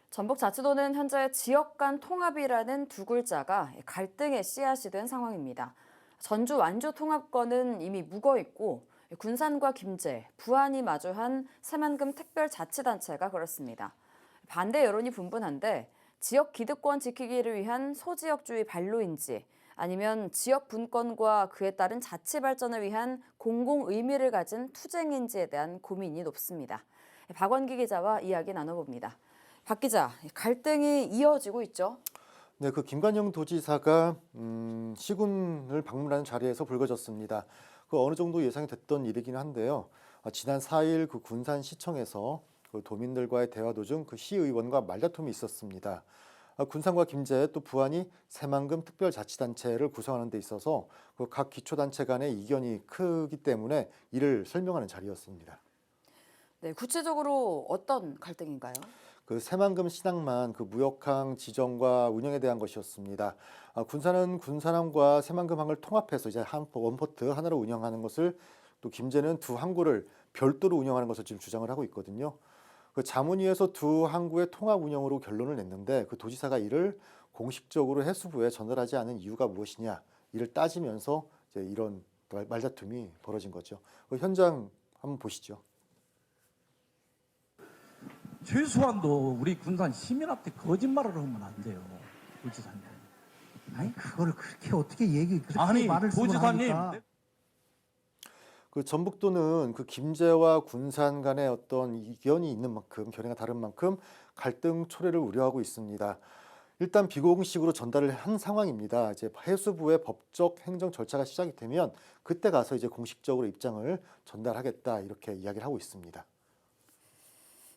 전북자치도는 현재 지역 간 통합이라는 두 글자가 갈등의 씨앗이 된 상황입니다. 전주 완주 통합권은 이미 묵어 있고 군산과 김제, 부안이 마주한 새만금 특별자치단체가 그렇습니다. 반대 여론이 분분한데 지역 기득권 지키기를 위한 소지역주의 발로인지 아니면 지역 분권과 그에 따른 자치 발전을 위한 공공 의미를 가진 투쟁인지에 대한 고민이 높습니다. 박원기 기자와 이야기 나눠봅니다. 박 기자, 갈등이 이어지고 있죠? 네, 그 김관영 도지사가 시군을 방문하는 자리에서 불거졌습니다. 그 어느 정도 예상이 됐던 일이긴 한데요. 지난 4일 그 군산시청에서 그 도민들과의 대화 도중 그 시의원과 말다툼이 있었습니다. 군산과 김제 또 부안이 새만금 특별자치단체를 구성하는 데 있어서 그 각 기초단체 간의 이견이 크기 때문에 이를 설명하는 자리였습니다. 네, 구체적으로 어떤 갈등인가요? 그 새만금 신항만 그 무역항 지정과 운영에 대한 것이었습니다. 군산은 군산항과 새만금항을 통합해서 이제 한 원포트 하나로 운영하는 것을, 또 김제는 두 항구를 별도로 운영하는 것을 지금 주장을 하고 있거든요. 그 자문위에서 두 항구의 통합 운영으로 결론을 냈는데 그 도지사가 이를 공식적으로 해수부에 전달하지 않은 이유가 무엇이냐, 이를 따지면서 이제 이런 말다툼이 벌어진 거죠. 그 현장 한번 보시죠. 최소한도 우리 군산 시민한테 거짓말을 하면 안 돼요, 도지사님. 아니 그걸 그렇게 어떻게 그렇게 아니, 말을 쓰고 도지사님. 하니까. 그 전북도는 그 김제와 군산 간의 어떤 이견이 있는 만큼, 견해가 다른 만큼 갈등 초래를 우려하고 있습니다. 일단 비공식으로 전달을 한 상황입니다. 이제 해수부의 법적 행정 절차가 시작이 되면 그때 가서 이제 공식적으로 입장을 전달하겠다, 이렇게 이야기를 하고 있습니다.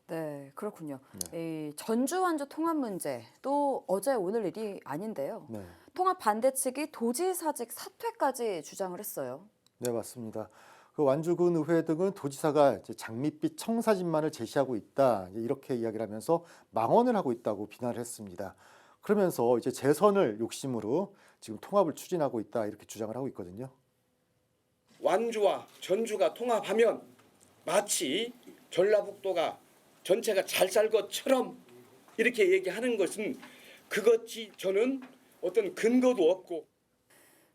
네, 그렇군요. 이 전주 완주 통합 문제 또 어제 오늘 일이 아닌데요. 네, 통합 반대 측이 도지사직 사퇴까지 주장을 했어요. 네, 맞습니다. 그 완주군 의회 등은 도지사가 이제 장밋빛 청사진만을 제시하고 있다, 이렇게 이야기를 하면서 망언을 하고 있다고 비난을 했습니다. 그러면서 이제 재선을 욕심으로 지금 통합을 추진하고 있다, 이렇게 주장을 하고 있거든요. 완주와 전주가 통합하면 마치 전라북도가 전체가 잘 살 것처럼 이렇게 얘기하는 것은 그것이 저는 어떤 근거도 없고.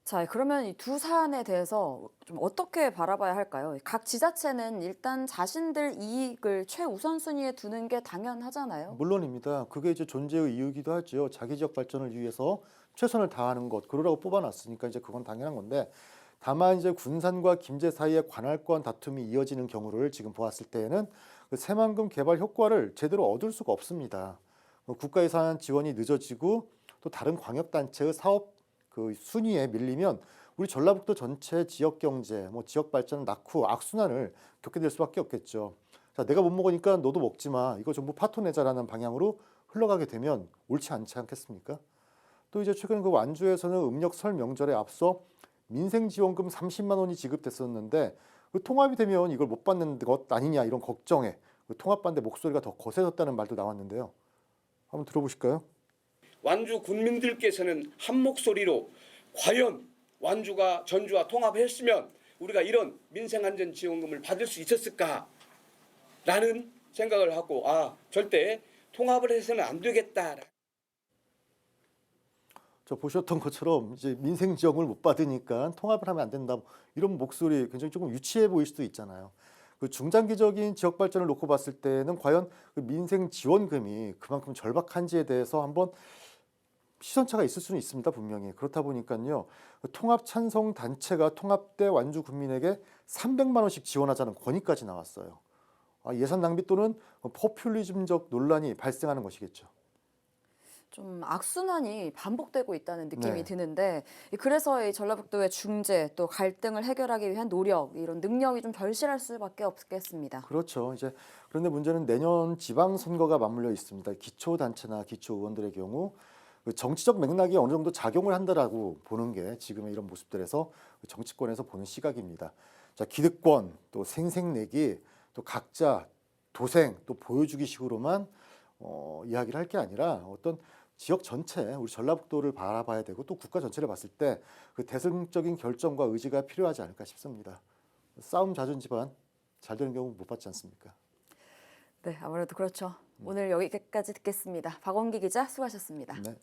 자, 그러면 이 두 사안에 대해서 좀 어떻게 바라봐야 할까요? 각 지자체는 일단 자신들 이익을 최우선순위에 두는 게 당연하잖아요. 물론입니다. 그게 이제 존재의 이유이기도 하죠. 자기 지역 발전을 위해서 최선을 다하는 것, 그러라고 뽑아놨으니까 이제 그건 당연한 건데, 다만 이제 군산과 김제 사이에 관할권 다툼이 이어지는 경우를 지금 보았을 때에는 그 새만금 개발 효과를 제대로 얻을 수가 없습니다. 국가 예산 지원이 늦어지고 또 다른 광역단체의 사업 그 순위에 밀리면 우리 전라북도 전체 지역 경제, 지역 발전 낙후, 악순환을 겪게 될 수밖에 없겠죠. 자, 내가 못 먹으니까 너도 먹지 마, 이거 전부 파토내자라는 방향으로 흘러가게 되면 옳지 않지 않겠습니까? 또 이제 최근 그 완주에서는 음력 설 명절에 앞서 민생지원금 30만 원이 지급됐었는데 그 통합이 되면 이걸 못 받는 것 아니냐, 이런 걱정에 그 통합 반대 목소리가 더 거세졌다는 말도 나왔는데요. 한번 들어보실까요? 완주 군민들께서는 한 목소리로 과연 완주가 전주와 통합했으면 우리가 이런 민생안전지원금을 받을 수 있었을까라는 생각을 하고, 절대 통합을 해서는 안 되겠다. 저 보셨던 것처럼 이제 민생 지원을 못 받으니까 통합을 하면 안 된다, 이런 목소리 굉장히 조금 유치해 보일 수도 있잖아요. 그 중장기적인 지역 발전을 놓고 봤을 때는 과연 그 민생 지원금이 그만큼 절박한지에 대해서 한번 시선차가 있을 수는 있습니다, 분명히. 그렇다 보니까요, 통합 찬성 단체가 통합대 완주 군민에게 300만 원씩 지원하자는 건의까지 나왔어요. 예산 낭비 또는 포퓰리즘적 논란이 발생하는 것이겠죠. 좀 악순환이 반복되고 있다는 느낌이 네. 드는데 그래서 이 전라북도의 중재 또 갈등을 해결하기 위한 노력 이런 능력이 좀 절실할 수밖에 없겠습니다. 그렇죠. 이제 그런데 문제는 내년 지방선거가 맞물려 있습니다. 기초단체나 기초의원들의 경우 그 정치적 맥락이 어느 정도 작용을 한다라고 보는 게 지금의 이런 모습들에서 정치권에서 보는 시각입니다. 자, 기득권, 또 생색내기, 또 각자 도생, 또 보여주기 식으로만 이야기를 할 게 아니라 어떤 지역 전체, 우리 전라북도를 바라봐야 되고 또 국가 전체를 봤을 때 그 대승적인 결정과 의지가 필요하지 않을까 싶습니다. 싸움 잦은 집안 잘 되는 경우 못 봤지 않습니까? 네, 아무래도 그렇죠. 오늘 여기까지 듣겠습니다. 박원기 기자 수고하셨습니다. 네.